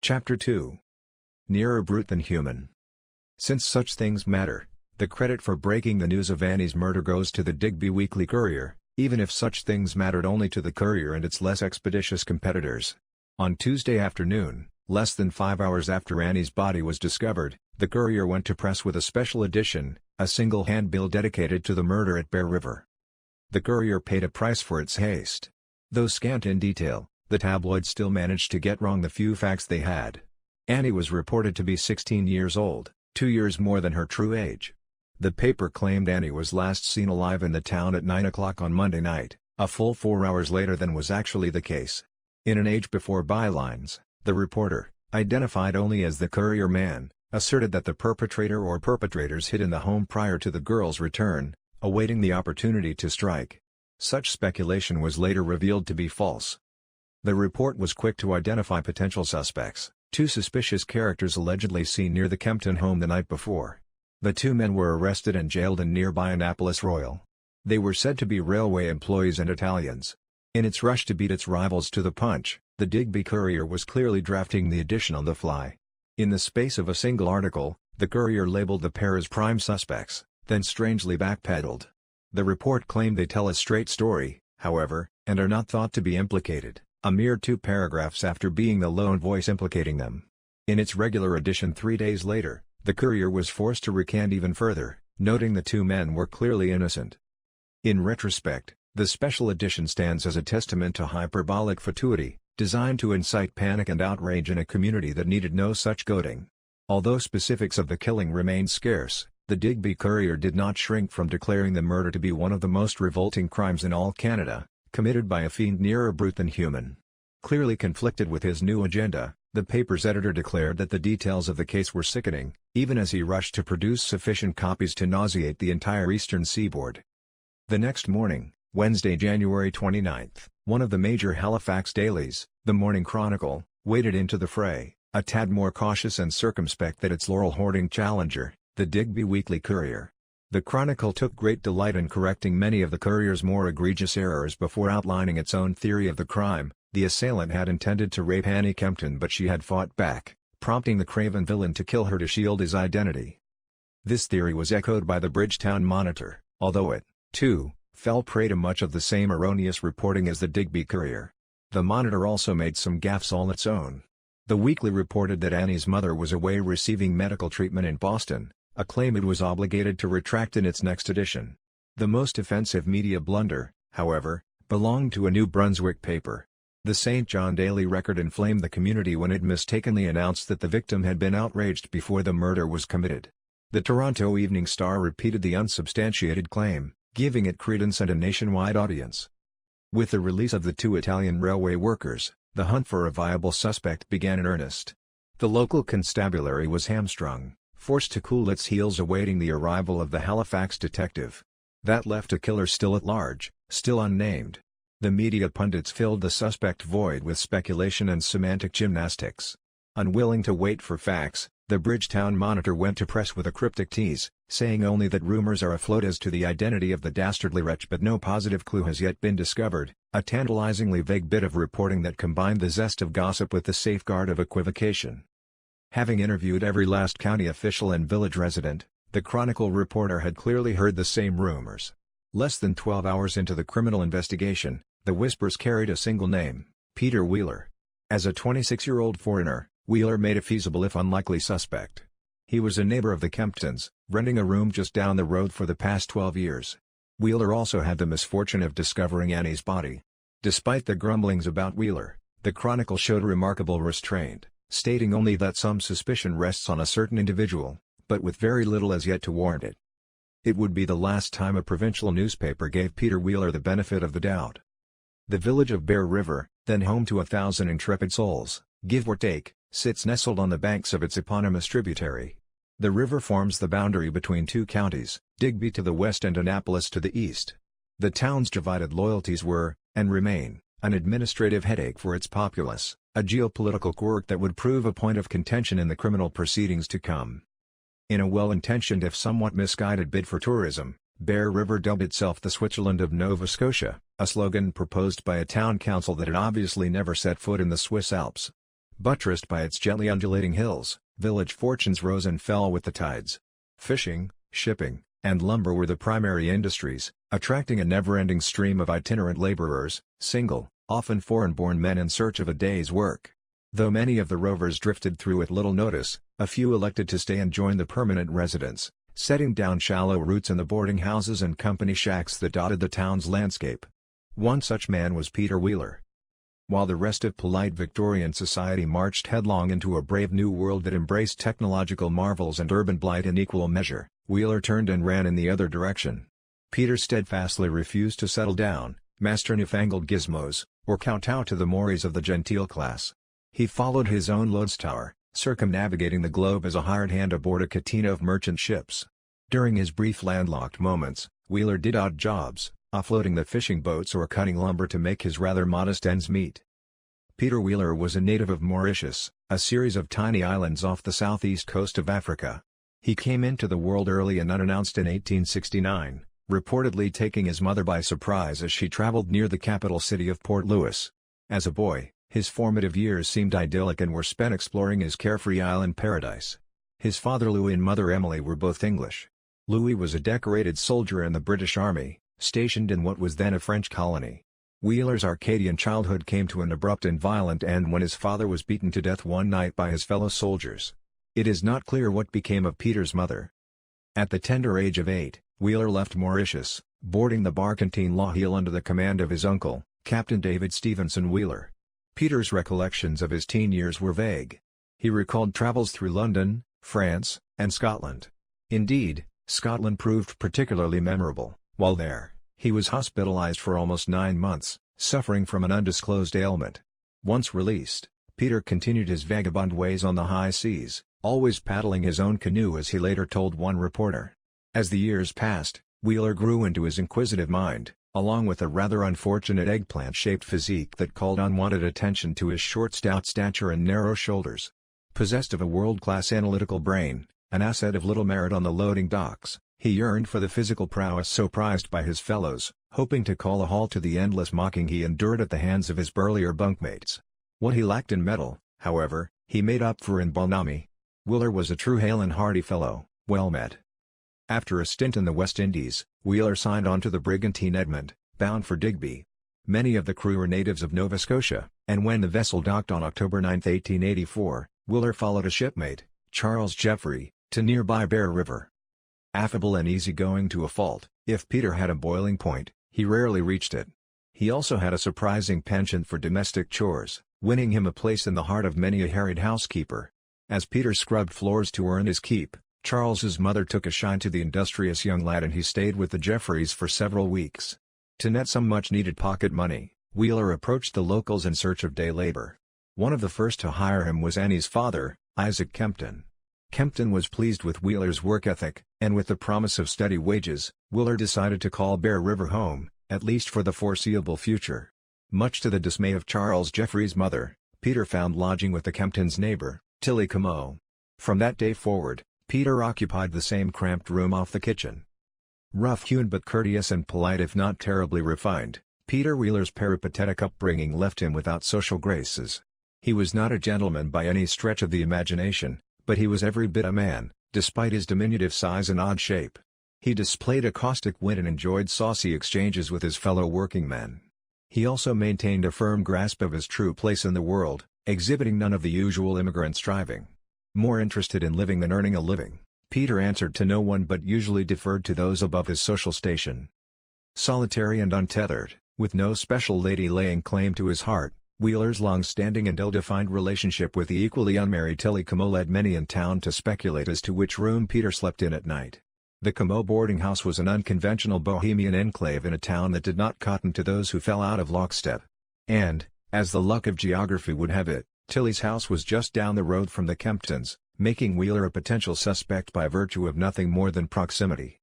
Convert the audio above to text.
Chapter 2. Nearer brute than human. Since such things matter, the credit for breaking the news of Annie's murder goes to the Digby Weekly Courier, even if such things mattered only to the Courier and its less expeditious competitors. On Tuesday afternoon, less than 5 hours after Annie's body was discovered, the Courier went to press with a special edition, a single handbill dedicated to the murder at Bear River. The Courier paid a price for its haste. Though scant in detail, the tabloid still managed to get wrong the few facts they had. Annie was reported to be 16 years old, 2 years more than her true age. The paper claimed Annie was last seen alive in the town at 9 o'clock on Monday night, a full 4 hours later than was actually the case. In an age before bylines, the reporter, identified only as the Courier Man, asserted that the perpetrator or perpetrators hid in the home prior to the girl's return, awaiting the opportunity to strike. Such speculation was later revealed to be false. The report was quick to identify potential suspects, 2 suspicious characters allegedly seen near the Kempton home the night before. The 2 men were arrested and jailed in nearby Annapolis Royal. They were said to be railway employees and Italians. In its rush to beat its rivals to the punch, the Digby Courier was clearly drafting the edition on the fly. In the space of a single article, the Courier labeled the pair as prime suspects, then strangely backpedaled. The report claimed they tell a straight story, however, and are not thought to be implicated, a mere 2 paragraphs after being the lone voice implicating them. In its regular edition 3 days later, the Courier was forced to recant even further, noting the 2 men were clearly innocent. In retrospect, the special edition stands as a testament to hyperbolic fatuity, designed to incite panic and outrage in a community that needed no such goading. Although specifics of the killing remained scarce, the Digby Courier did not shrink from declaring the murder to be one of the most revolting crimes in all Canada, committed by a fiend nearer brute than human. Clearly conflicted with his new agenda, the paper's editor declared that the details of the case were sickening, even as he rushed to produce sufficient copies to nauseate the entire eastern seaboard. The next morning, Wednesday, January 29, one of the major Halifax dailies, the Morning Chronicle, waded into the fray, a tad more cautious and circumspect than its laurel-hoarding challenger, the Digby Weekly Courier. The Chronicle took great delight in correcting many of the Courier's more egregious errors before outlining its own theory of the crime. The assailant had intended to rape Annie Kempton, but she had fought back, prompting the craven villain to kill her to shield his identity. This theory was echoed by the Bridgetown Monitor, although it, too, fell prey to much of the same erroneous reporting as the Digby Courier. The Monitor also made some gaffes all its own. The Weekly reported that Annie's mother was away receiving medical treatment in Boston, a claim it was obligated to retract in its next edition. The most offensive media blunder, however, belonged to a New Brunswick paper. The St. John Daily Record inflamed the community when it mistakenly announced that the victim had been outraged before the murder was committed. The Toronto Evening Star repeated the unsubstantiated claim, giving it credence and a nationwide audience. With the release of the 2 Italian railway workers, the hunt for a viable suspect began in earnest. The local constabulary was hamstrung, forced to cool its heels awaiting the arrival of the Halifax detective. That left a killer still at large, still unnamed. The media pundits filled the suspect void with speculation and semantic gymnastics. Unwilling to wait for facts, the Bridgetown Monitor went to press with a cryptic tease, saying only that rumors are afloat as to the identity of the dastardly wretch but no positive clue has yet been discovered, a tantalizingly vague bit of reporting that combined the zest of gossip with the safeguard of equivocation. Having interviewed every last county official and village resident, the Chronicle reporter had clearly heard the same rumors. Less than 12 hours into the criminal investigation, the whispers carried a single name, Peter Wheeler. As a 26-year-old foreigner, Wheeler made a feasible if unlikely suspect. He was a neighbor of the Kemptons, renting a room just down the road for the past 12 years. Wheeler also had the misfortune of discovering Annie's body. Despite the grumblings about Wheeler, the Chronicle showed remarkable restraint, stating only that some suspicion rests on a certain individual, but with very little as yet to warrant it. It would be the last time a provincial newspaper gave Peter Wheeler the benefit of the doubt. The village of Bear River, then home to 1,000 intrepid souls, give or take, sits nestled on the banks of its eponymous tributary. The river forms the boundary between 2 counties, Digby to the west and Annapolis to the east. The town's divided loyalties were, and remain, an administrative headache for its populace, a geopolitical quirk that would prove a point of contention in the criminal proceedings to come. In a well-intentioned if somewhat misguided bid for tourism, Bear River dubbed itself the Switzerland of Nova Scotia, a slogan proposed by a town council that had obviously never set foot in the Swiss Alps. Buttressed by its gently undulating hills, village fortunes rose and fell with the tides. Fishing, shipping, and lumber were the primary industries, attracting a never-ending stream of itinerant laborers, single, often foreign-born men in search of a day's work. Though many of the rovers drifted through with little notice, a few elected to stay and join the permanent residents, setting down shallow roots in the boarding houses and company shacks that dotted the town's landscape. One such man was Peter Wheeler. While the rest of polite Victorian society marched headlong into a brave new world that embraced technological marvels and urban blight in equal measure, Wheeler turned and ran in the other direction. Peter steadfastly refused to settle down, master newfangled gizmos, or kowtow to the mores of the genteel class. He followed his own lodestar, circumnavigating the globe as a hired hand aboard a catena of merchant ships. During his brief landlocked moments, Wheeler did odd jobs, offloading the fishing boats or cutting lumber to make his rather modest ends meet. Peter Wheeler was a native of Mauritius, a series of tiny islands off the southeast coast of Africa. He came into the world early and unannounced in 1869, reportedly taking his mother by surprise as she traveled near the capital city of Port Louis. As a boy, his formative years seemed idyllic and were spent exploring his carefree island paradise. His father Louis and mother Emily were both English. Louis was a decorated soldier in the British Army, stationed in what was then a French colony. Wheeler's Arcadian childhood came to an abrupt and violent end when his father was beaten to death one night by his fellow soldiers. It is not clear what became of Peter's mother. At the tender age of 8, Wheeler left Mauritius, boarding the barkentine Lochiel under the command of his uncle, Captain David Stevenson Wheeler. Peter's recollections of his teen years were vague. He recalled travels through London, France, and Scotland. Indeed, Scotland proved particularly memorable. While there, he was hospitalized for almost 9 months, suffering from an undisclosed ailment. Once released, Peter continued his vagabond ways on the high seas, always paddling his own canoe, as he later told one reporter. As the years passed, Wheeler grew into his inquisitive mind, along with a rather unfortunate eggplant-shaped physique that called unwanted attention to his short stout stature and narrow shoulders. Possessed of a world-class analytical brain, an asset of little merit on the loading docks, he yearned for the physical prowess so prized by his fellows, hoping to call a halt to the endless mocking he endured at the hands of his burlier bunkmates. What he lacked in mettle, however, he made up for in bonhomie. Wheeler was a true hale and hearty fellow, well met. After a stint in the West Indies, Wheeler signed on to the brigantine Edmund, bound for Digby. Many of the crew were natives of Nova Scotia, and when the vessel docked on October 9, 1884, Wheeler followed a shipmate, Charles Jeffrey, to nearby Bear River. Affable and easygoing to a fault, if Peter had a boiling point, he rarely reached it. He also had a surprising penchant for domestic chores, winning him a place in the heart of many a harried housekeeper. As Peter scrubbed floors to earn his keep, Charles's mother took a shine to the industrious young lad and he stayed with the Jeffreys for several weeks. To net some much-needed pocket money, Wheeler approached the locals in search of day labor. One of the first to hire him was Annie's father, Isaac Kempton. Kempton was pleased with Wheeler's work ethic, and with the promise of steady wages, Wheeler decided to call Bear River home, at least for the foreseeable future. Much to the dismay of Charles Jeffrey's mother, Peter found lodging with the Kemptons' neighbor, Tilly Comeau. From that day forward, Peter occupied the same cramped room off the kitchen. Rough-hewn but courteous and polite if not terribly refined, Peter Wheeler's peripatetic upbringing left him without social graces. He was not a gentleman by any stretch of the imagination, but he was every bit a man, despite his diminutive size and odd shape. He displayed a caustic wit and enjoyed saucy exchanges with his fellow working men. He also maintained a firm grasp of his true place in the world, exhibiting none of the usual immigrant striving. More interested in living than earning a living, Peter answered to no one but usually deferred to those above his social station. Solitary and untethered, with no special lady laying claim to his heart, Wheeler's long-standing and ill-defined relationship with the equally unmarried Tilly Comeau led many in town to speculate as to which room Peter slept in at night. The Comeau boarding house was an unconventional bohemian enclave in a town that did not cotton to those who fell out of lockstep. And, as the luck of geography would have it, Tilly's house was just down the road from the Kemptons, making Wheeler a potential suspect by virtue of nothing more than proximity.